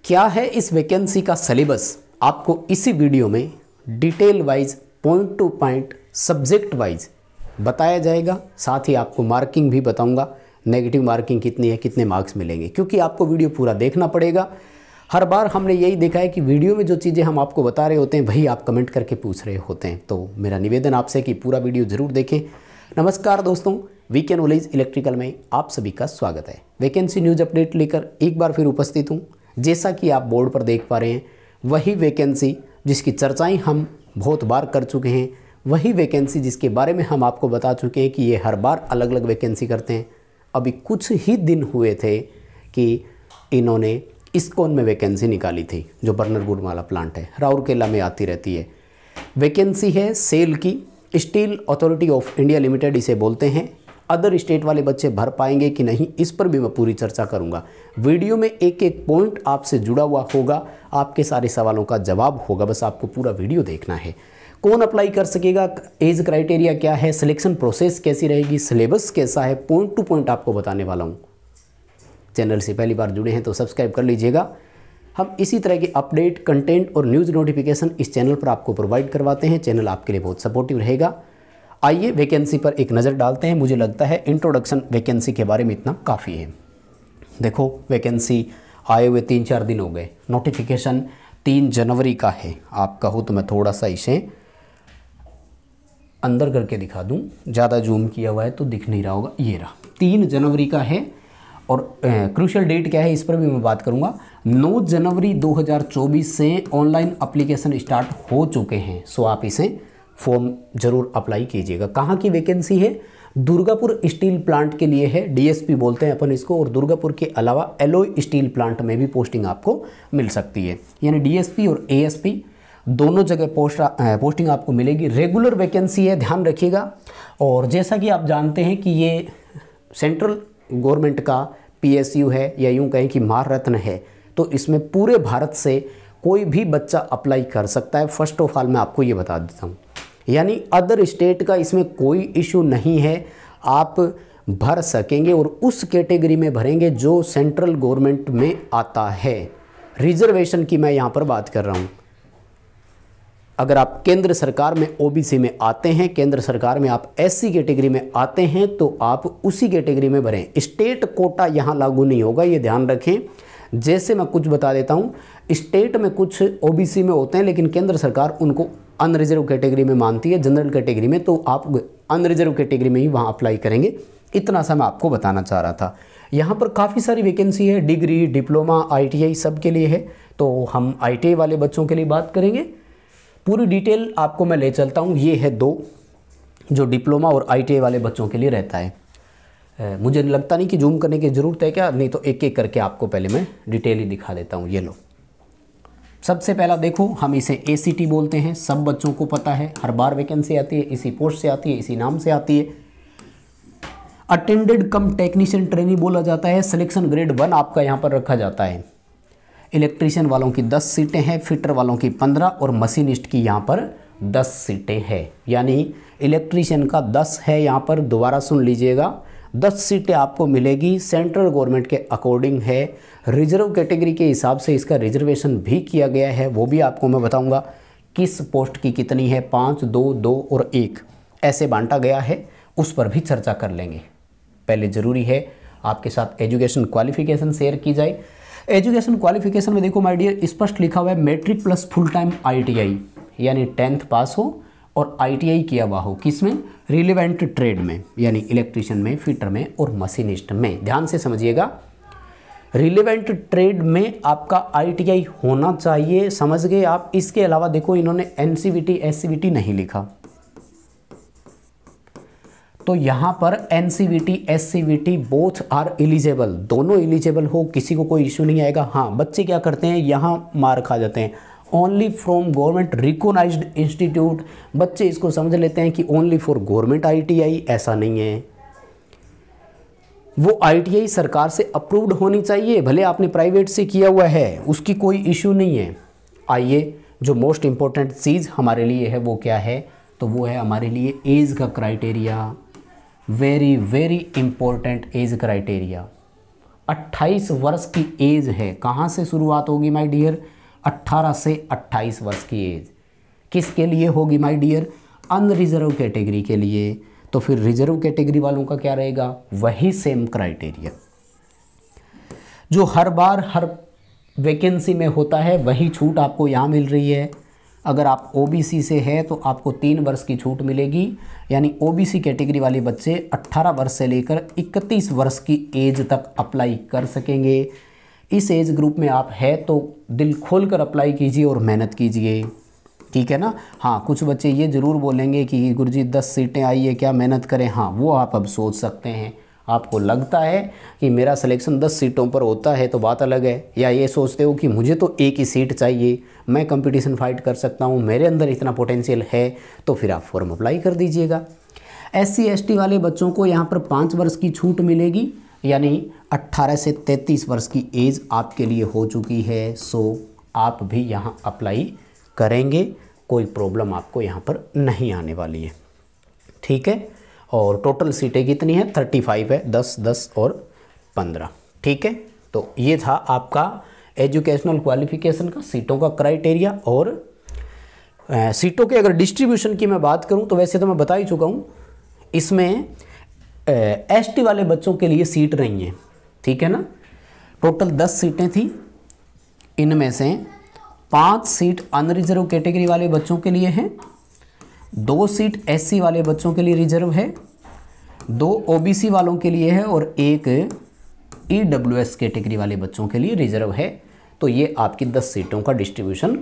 क्या है इस वैकेंसी का सिलेबस, आपको इसी वीडियो में detail wise point two point subject wise बताया जाएगा। साथ ही आपको मार्किंग भी बताऊंगा, नेगेटिव मार्किंग कितनी है, कितने मार्क्स मिलेंगे, क्योंकि आपको वीडियो पूरा देखना पड़ेगा। हर बार हमने यही देखा है कि वीडियो में जो चीज़ें हम आपको बता रहे होते हैं वही आप कमेंट करके पूछ रहे होते हैं। तो मेरा निवेदन आपसे कि पूरा वीडियो ज़रूर देखें। नमस्कार दोस्तों, वीकेंड नॉलेज इलेक्ट्रिकल में आप सभी का स्वागत है। वैकेंसी न्यूज़ अपडेट लेकर एक बार फिर उपस्थित हूँ। जैसा कि आप बोर्ड पर देख पा रहे हैं, वही वैकेंसी जिसकी चर्चाएं हम बहुत बार कर चुके हैं, वही वैकेंसी जिसके बारे में हम आपको बता चुके हैं कि ये हर बार अलग अलग वैकेंसी करते हैं। अभी कुछ ही दिन हुए थे कि इन्होंने इस्कॉन में वैकेंसी निकाली थी, जो बर्नरगुड वाला प्लांट है, राउरकेला में आती रहती है। वैकेंसी है सेल की, steel authority of India limited इसे बोलते हैं। अदर स्टेट वाले बच्चे भर पाएंगे कि नहीं, इस पर भी मैं पूरी चर्चा करूंगा। वीडियो में एक एक पॉइंट आपसे जुड़ा हुआ होगा, आपके सारे सवालों का जवाब होगा, बस आपको पूरा वीडियो देखना है। कौन अप्लाई कर सकेगा, एज क्राइटेरिया क्या है, सिलेक्शन प्रोसेस कैसी रहेगी, सिलेबस कैसा है, पॉइंट टू पॉइंट आपको बताने वाला हूँ। चैनल से पहली बार जुड़े हैं तो सब्सक्राइब कर लीजिएगा। हम इसी तरह के अपडेट, कंटेंट और न्यूज़ नोटिफिकेशन इस चैनल पर आपको प्रोवाइड करवाते हैं। चैनल आपके लिए बहुत सपोर्टिव रहेगा। आइए वैकेंसी पर एक नज़र डालते हैं। मुझे लगता है इंट्रोडक्शन वैकेंसी के बारे में इतना काफ़ी है। देखो, वैकेंसी आए हुए 3-4 दिन हो गए। नोटिफिकेशन 3 जनवरी का है। आप कहो तो मैं थोड़ा सा इसे अंदर करके दिखा दूं, ज़्यादा जूम किया हुआ है तो दिख नहीं रहा होगा। ये रहा, 3 जनवरी का है। और क्रूशियल डेट क्या है, इस पर भी मैं बात करूंगा। 9 जनवरी 2024 से ऑनलाइन एप्लीकेशन स्टार्ट हो चुके हैं। सो आप इसे फॉर्म जरूर अप्लाई कीजिएगा। कहाँ की वैकेंसी है? दुर्गापुर स्टील प्लांट के लिए है, डीएसपी बोलते हैं अपन इसको। और दुर्गापुर के अलावा एलोय स्टील प्लांट में भी पोस्टिंग आपको मिल सकती है, यानी डीएसपी और एएसपी दोनों जगह पोस्टिंग आपको मिलेगी। रेगुलर वैकेंसी है, ध्यान रखिएगा। और जैसा कि आप जानते हैं कि ये सेंट्रल गवर्नमेंट का पीएसयू है, या यूँ कहें कि महारत्न है, तो इसमें पूरे भारत से कोई भी बच्चा अप्लाई कर सकता है। फर्स्ट ऑफ ऑल मैं आपको ये बता देता हूँ, यानी अदर स्टेट का इसमें कोई इशू नहीं है। आप भर सकेंगे और उस कैटेगरी में भरेंगे जो सेंट्रल गवर्नमेंट में आता है। रिजर्वेशन की मैं यहाँ पर बात कर रहा हूँ। अगर आप केंद्र सरकार में ओबीसी में आते हैं, केंद्र सरकार में आप एससी कैटेगरी में आते हैं, तो आप उसी कैटेगरी में भरें। स्टेट कोटा यहाँ लागू नहीं होगा, ये ध्यान रखें। जैसे मैं कुछ बता देता हूँ, स्टेट में कुछ ओबीसी में होते हैं, लेकिन केंद्र सरकार उनको अनरिजर्व कैटेगरी में मानती है, जनरल कैटेगरी में, तो आप अनरिजर्व कैटेगरी में ही वहाँ अप्लाई करेंगे। इतना सा मैं आपको बताना चाह रहा था। यहाँ पर काफ़ी सारी वैकेंसी है, डिग्री, डिप्लोमा, आईटीआई सब के लिए है। तो हम आईटीआई वाले बच्चों के लिए बात करेंगे। पूरी डिटेल आपको मैं ले चलता हूँ। ये है 2 जो डिप्लोमा और आईटीआई वाले बच्चों के लिए रहता है। मुझे लगता नहीं कि जूम करने की ज़रूरत है क्या, नहीं तो एक एक करके आपको पहले मैं डिटेल ही दिखा देता हूँ। ये लो, सबसे पहला देखो, हम इसे एसीटी बोलते हैं, सब बच्चों को पता है। हर बार वैकेंसी आती है, इसी पोस्ट से आती है, इसी नाम से आती है। अटेंडेड कम टेक्नीशियन ट्रेनी बोला जाता है। सिलेक्शन ग्रेड 1 आपका यहाँ पर रखा जाता है। इलेक्ट्रीशियन वालों की 10 सीटें हैं, फिटर वालों की 15 और मशीनिस्ट की यहाँ पर 10 सीटें हैं। यानी इलेक्ट्रीशियन का 10 है यहाँ पर, दोबारा सुन लीजिएगा, 10 सीटें आपको मिलेगी। सेंट्रल गवर्नमेंट के अकॉर्डिंग है। रिजर्व कैटेगरी के हिसाब से इसका रिजर्वेशन भी किया गया है, वो भी आपको मैं बताऊंगा किस पोस्ट की कितनी है। 5, 2, 2 और 1 ऐसे बांटा गया है, उस पर भी चर्चा कर लेंगे। पहले ज़रूरी है आपके साथ एजुकेशन क्वालिफिकेशन शेयर की जाए। एजुकेशन क्वालिफिकेशन में देखो माय डियर, स्पष्ट लिखा हुआ है matric plus full time ITI, यानी 10th पास हो और आईटीआई किया हुआ हो। किसमें? रिलेवेंट ट्रेड में, यानी इलेक्ट्रीशियन में, फिटर में और मशीनिस्ट में। ध्यान से समझिएगा, रिलेवेंट ट्रेड में आपका आईटीआई होना चाहिए, समझ गए आप। इसके अलावा देखो, इन्होंने एनसीवीटी, एससीवीटी नहीं लिखा, तो यहाँ पर NCVT, SCVT both are eligible, दोनों एलिजिबल हो, किसी को कोई इशू नहीं आएगा। हाँ, बच्चे क्या करते हैं, यहाँ मार खा जाते हैं। Only from government recognised institute, बच्चे इसको समझ लेते हैं कि ओनली फॉर गवर्नमेंट आईटीआई। ऐसा नहीं है, वो आईटीआई सरकार से अप्रूव्ड होनी चाहिए, भले आपने प्राइवेट से किया हुआ है, उसकी कोई इशू नहीं है। आइए, जो मोस्ट इम्पोर्टेंट चीज़ हमारे लिए है वो क्या है, तो वो है हमारे लिए एज का criteria. Very very important age criteria. 28 वर्ष की एज है, कहाँ से शुरुआत होगी माय डियर? 18 से 28 वर्ष की एज किसके लिए होगी माय डियर? अनरिजर्व कैटेगरी के लिए। तो फिर रिजर्व कैटेगरी वालों का क्या रहेगा? वही सेम क्राइटेरिया जो हर बार हर वैकेंसी में होता है, वही छूट आपको यहाँ मिल रही है। अगर आप ओबीसी से है तो आपको 3 वर्ष की छूट मिलेगी, यानी ओबीसी कैटेगरी वाले बच्चे 18 वर्ष से लेकर 31 वर्ष की एज तक अप्लाई कर सकेंगे। इस एज ग्रुप में आप है तो दिल खोलकर अप्लाई कीजिए और मेहनत कीजिए, ठीक है ना। हाँ, कुछ बच्चे ये ज़रूर बोलेंगे कि गुरुजी 10 सीटें आई है, क्या मेहनत करें? हाँ, वो आप अब सोच सकते हैं। आपको लगता है कि मेरा सिलेक्शन 10 सीटों पर होता है तो बात अलग है, या ये सोचते हो कि मुझे तो एक ही सीट चाहिए, मैं कंपटीशन फाइट कर सकता हूँ, मेरे अंदर इतना पोटेंशियल है, तो फिर आप फॉर्म अप्लाई कर दीजिएगा। SC ST वाले बच्चों को यहाँ पर 5 वर्ष की छूट मिलेगी, यानी 18 से 33 वर्ष की एज आपके लिए हो चुकी है। सो आप भी यहाँ अप्लाई करेंगे, कोई प्रॉब्लम आपको यहाँ पर नहीं आने वाली है, ठीक है। और टोटल सीटें कितनी है? 35 है, 10 10 और 15, ठीक है। तो ये था आपका एजुकेशनल क्वालिफिकेशन का सीटों का क्राइटेरिया। और सीटों के अगर डिस्ट्रीब्यूशन की मैं बात करूं तो वैसे तो मैं बता ही चुका हूं, इसमें ST वाले बच्चों के लिए सीट नहीं है, ठीक है ना। टोटल 10 सीटें थी, इनमें से 5 सीट अनरिजर्व कैटेगरी वाले बच्चों के लिए हैं, 2 सीट SC वाले बच्चों के लिए रिजर्व है, 2 OBC वालों के लिए है और 1 EWS कैटेगरी वाले बच्चों के लिए रिजर्व है। तो ये आपकी 10 सीटों का डिस्ट्रीब्यूशन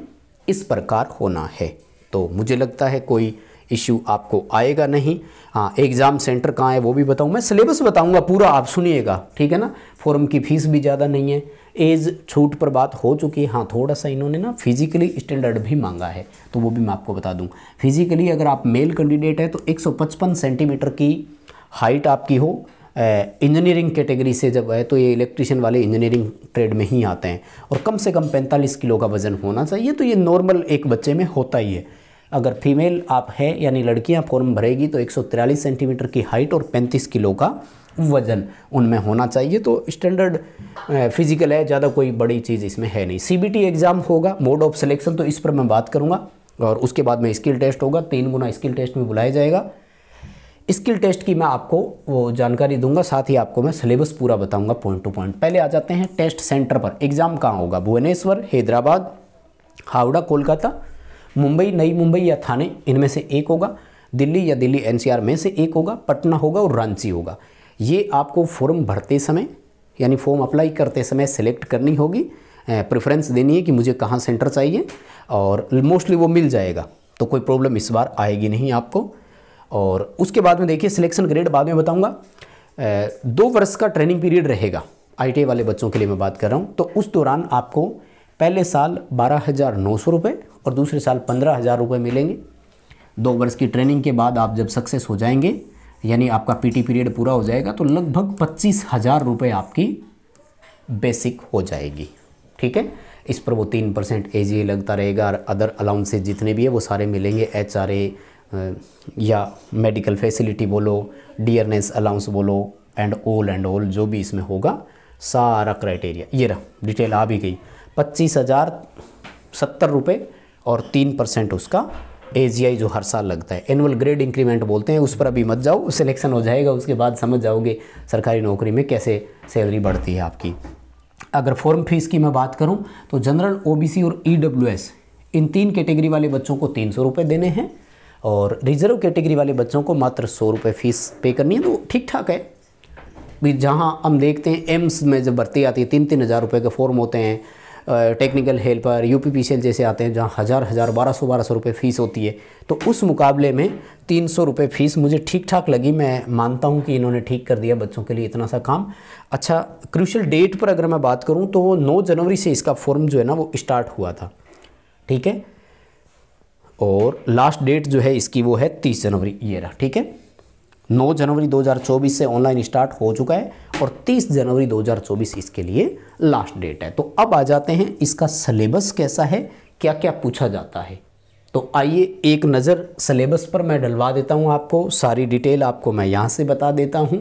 इस प्रकार होना है। तो मुझे लगता है कोई इश्यू आपको आएगा नहीं। हाँ, एग्ज़ाम सेंटर कहाँ है वो भी बताऊँ, मैं सिलेबस बताऊँगा पूरा, आप सुनिएगा, ठीक है ना। फॉर्म की फ़ीस भी ज़्यादा नहीं है, एज छूट पर बात हो चुकी है। हाँ, थोड़ा सा इन्होंने ना फिजिकली स्टैंडर्ड भी मांगा है, तो वो भी मैं आपको बता दूं। फिजिकली अगर आप मेल कैंडिडेट है तो 155 सेंटीमीटर की हाइट आपकी हो, इंजीनियरिंग कैटेगरी से जब है तो ये इलेक्ट्रिशियन वाले इंजीनियरिंग ट्रेड में ही आते हैं, और कम से कम 45 किलो का वज़न होना चाहिए। तो ये नॉर्मल एक बच्चे में होता ही है। अगर फीमेल आप है यानी लड़कियां फॉर्म भरेगी तो 143 सेंटीमीटर की हाइट और 35 किलो का वज़न उनमें होना चाहिए। तो स्टैंडर्ड फिजिकल है, ज़्यादा कोई बड़ी चीज़ इसमें है नहीं। CBT एग्ज़ाम होगा, मोड ऑफ सिलेक्शन, तो इस पर मैं बात करूँगा। और उसके बाद में स्किल टेस्ट होगा, 3 गुना स्किल टेस्ट में बुलाया जाएगा। स्किल टेस्ट की मैं आपको वो जानकारी दूंगा, साथ ही आपको मैं सिलेबस पूरा बताऊंगा पॉइंट टू पॉइंट। पहले आ जाते हैं टेस्ट सेंटर पर। एग्ज़ाम कहाँ होगा? भुवनेश्वर, हैदराबाद, हावड़ा, कोलकाता, मुंबई, नई मुंबई या थाने, इनमें से एक होगा। दिल्ली या दिल्ली NCR में से एक होगा। पटना होगा और रांची होगा। ये आपको फॉर्म भरते समय यानी फॉर्म अप्लाई करते समय सेलेक्ट करनी होगी, प्रेफरेंस देनी है कि मुझे कहाँ सेंटर चाहिए, और मोस्टली वो मिल जाएगा, तो कोई प्रॉब्लम इस बार आएगी नहीं आपको। और उसके बाद में देखिए सिलेक्शन ग्रेड बाद में बताऊंगा। 2 वर्ष का ट्रेनिंग पीरियड रहेगा, ITI वाले बच्चों के लिए मैं बात कर रहा हूँ। तो उस दौरान आपको पहले साल 12,900 रुपये और दूसरे साल 15,000 रुपये मिलेंगे। 2 वर्ष की ट्रेनिंग के बाद आप जब सक्सेस हो जाएंगे, यानी आपका PT पीरियड पूरा हो जाएगा, तो लगभग 25,000 रुपये आपकी बेसिक हो जाएगी, ठीक है। इस पर वो 3% AGA लगता रहेगा, और अदर अलाउंसेस जितने भी है वो सारे मिलेंगे। HRA या मेडिकल फैसिलिटी बोलो, डियरनेस अलाउंस बोलो, एंड ऑल जो भी इसमें होगा सारा क्राइटेरिया ये रहा। डिटेल आ भी गई। 25,070 रुपये और 3% उसका AGI जो हर साल लगता है, एनुअल ग्रेड इंक्रीमेंट बोलते हैं। उस पर अभी मत जाओ, सिलेक्शन हो जाएगा उसके बाद समझ जाओगे सरकारी नौकरी में कैसे सैलरी बढ़ती है आपकी। अगर फॉर्म फीस की मैं बात करूं तो जनरल, OBC और EWS इन 3 कैटेगरी वाले बच्चों को 300 रुपये देने हैं, और रिजर्व कैटेगरी वाले बच्चों को मात्र 100 रुपये फीस पे करनी है। तो ठीक ठाक है भी। जहाँ हम देखते हैं एम्स में जब भर्ती आती है 3-3 हज़ार रुपये के फॉर्म होते हैं, टेक्निकल हेल्पर, UPPCL जैसे आते हैं जहाँ 1,000 1200 रुपये फ़ीस होती है, तो उस मुकाबले में 300 रुपये फ़ीस मुझे ठीक ठाक लगी। मैं मानता हूँ कि इन्होंने ठीक कर दिया बच्चों के लिए इतना सा काम। अच्छा, क्रूशियल डेट पर अगर मैं बात करूँ तो वो 9 जनवरी से इसका फॉर्म जो है ना वो स्टार्ट हुआ था, ठीक है। और लास्ट डेट जो है इसकी वो है 30 जनवरी, ये रहा, ठीक है। 9 जनवरी 2024 से ऑनलाइन स्टार्ट हो चुका है और 30 जनवरी 2024 इसके लिए लास्ट डेट है। तो अब आ जाते हैं इसका सिलेबस कैसा है, क्या क्या पूछा जाता है। तो आइए एक नज़र सिलेबस पर मैं डलवा देता हूं आपको, सारी डिटेल आपको मैं यहाँ से बता देता हूं।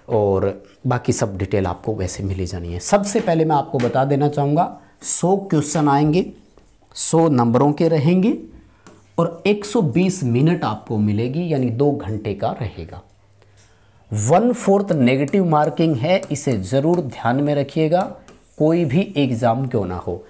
और बाकी सब डिटेल आपको वैसे मिल ही जानी है। सबसे पहले मैं आपको बता देना चाहूँगा 100 क्वेश्चन आएंगे, 100 नंबरों के रहेंगे और 120 मिनट आपको मिलेगी, यानी 2 घंटे का रहेगा। 1/4 नेगेटिव मार्किंग है, इसे ज़रूर ध्यान में रखिएगा, कोई भी एग्ज़ाम क्यों ना हो।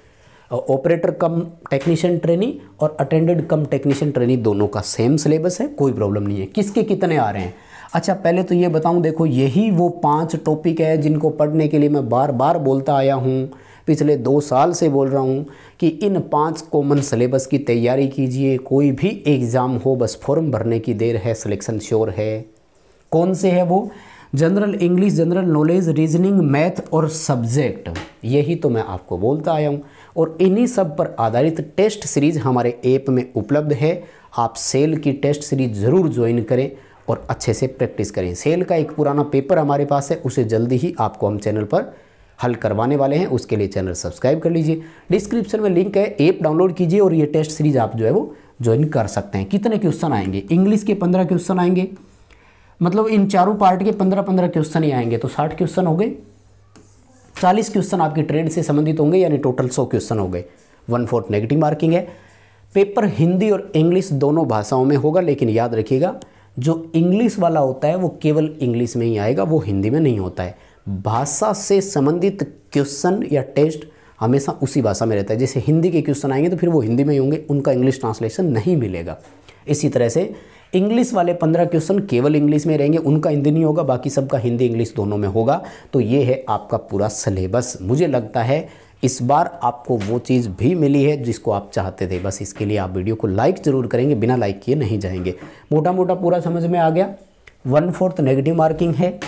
ऑपरेटर कम टेक्नीशियन ट्रेनी और अटेंडेंट कम टेक्नीशियन ट्रेनी दोनों का सेम सिलेबस है, कोई प्रॉब्लम नहीं है। किसके कितने आ रहे हैं? अच्छा, पहले तो ये बताऊं, देखो यही वो 5 टॉपिक है जिनको पढ़ने के लिए मैं बार बार बोलता आया हूँ, पिछले 2 साल से बोल रहा हूँ कि इन 5 कॉमन सिलेबस की तैयारी कीजिए। कोई भी एग्ज़ाम हो, बस फॉर्म भरने की देर है, सिलेक्शन श्योर है। कौन से है वो? General English, general knowledge, reasoning, math और सब्जेक्ट, यही तो मैं आपको बोलता आया हूँ। और इन्हीं सब पर आधारित टेस्ट सीरीज़ हमारे ऐप में उपलब्ध है। आप सेल की टेस्ट सीरीज ज़रूर ज्वाइन करें और अच्छे से प्रैक्टिस करें। सेल का एक पुराना पेपर हमारे पास है, उसे जल्दी ही आपको हम चैनल पर हल करवाने वाले हैं, उसके लिए चैनल सब्सक्राइब कर लीजिए। डिस्क्रिप्शन में लिंक है, ऐप डाउनलोड कीजिए और ये टेस्ट सीरीज आप जो है वो ज्वाइन कर सकते हैं। कितने क्वेश्चन आएंगे? इंग्लिश के 15 क्वेश्चन आएंगे, मतलब इन चारों पार्ट के 15-15 क्वेश्चन ही आएंगे, तो 60 क्वेश्चन हो गए। 40 क्वेश्चन आपके ट्रेड से संबंधित होंगे, यानी टोटल 100 क्वेश्चन हो गए। 1/4 नेगेटिव मार्किंग है। पेपर हिंदी और इंग्लिश दोनों भाषाओं में होगा, लेकिन याद रखिएगा जो इंग्लिश वाला होता है वो केवल इंग्लिश में ही आएगा, वो हिंदी में नहीं होता है। भाषा से संबंधित क्वेश्चन या टेस्ट हमेशा उसी भाषा में रहता है। जैसे हिंदी के क्वेश्चन आएंगे तो फिर वो हिंदी में ही होंगे, उनका इंग्लिश ट्रांसलेशन नहीं मिलेगा। इसी तरह से इंग्लिश वाले 15 क्वेश्चन केवल इंग्लिश में रहेंगे, उनका हिंदी नहीं होगा, बाकी सबका हिंदी इंग्लिश दोनों में होगा। तो ये है आपका पूरा सिलेबस। मुझे लगता है इस बार आपको वो चीज़ भी मिली है जिसको आप चाहते थे। बस इसके लिए आप वीडियो को लाइक ज़रूर करेंगे, बिना लाइक किए नहीं जाएंगे। मोटा मोटा पूरा समझ में आ गया। 1/4 नेगेटिव मार्किंग है,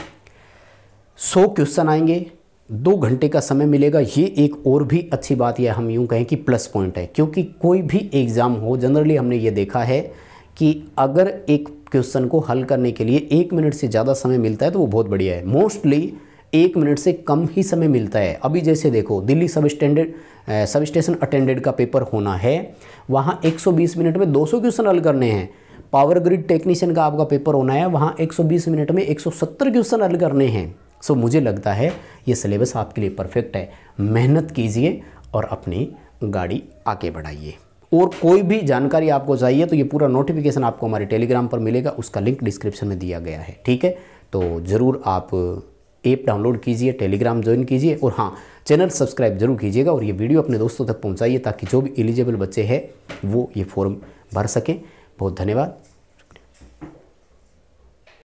100 क्वेश्चन आएंगे, 2 घंटे का समय मिलेगा। ये एक और भी अच्छी बात, यह हम यूँ कहें कि प्लस पॉइंट है, क्योंकि कोई भी एग्ज़ाम हो, जनरली हमने ये देखा है कि अगर एक क्वेश्चन को हल करने के लिए 1 मिनट से ज़्यादा समय मिलता है तो वो बहुत बढ़िया है। मोस्टली 1 मिनट से कम ही समय मिलता है। अभी जैसे देखो, दिल्ली सब स्टेशन अटेंडेंट का पेपर होना है, वहाँ 120 मिनट में 200 क्वेश्चन हल करने हैं। पावर ग्रिड टेक्नीशियन का आपका पेपर होना है, वहाँ 120 मिनट में 170 क्वेश्चन हल करने हैं। सो मुझे लगता है ये सिलेबस आपके लिए परफेक्ट है। मेहनत कीजिए और अपनी गाड़ी आगे बढ़ाइए। और कोई भी जानकारी आपको चाहिए तो ये पूरा नोटिफिकेशन आपको हमारे टेलीग्राम पर मिलेगा, उसका लिंक डिस्क्रिप्शन में दिया गया है, ठीक है। तो ज़रूर आप ऐप डाउनलोड कीजिए, टेलीग्राम ज्वाइन कीजिए और हाँ, चैनल सब्सक्राइब जरूर कीजिएगा और ये वीडियो अपने दोस्तों तक पहुँचाइए ताकि जो भी एलिजिबल बच्चे हैं वो ये फॉर्म भर सकें। बहुत धन्यवाद।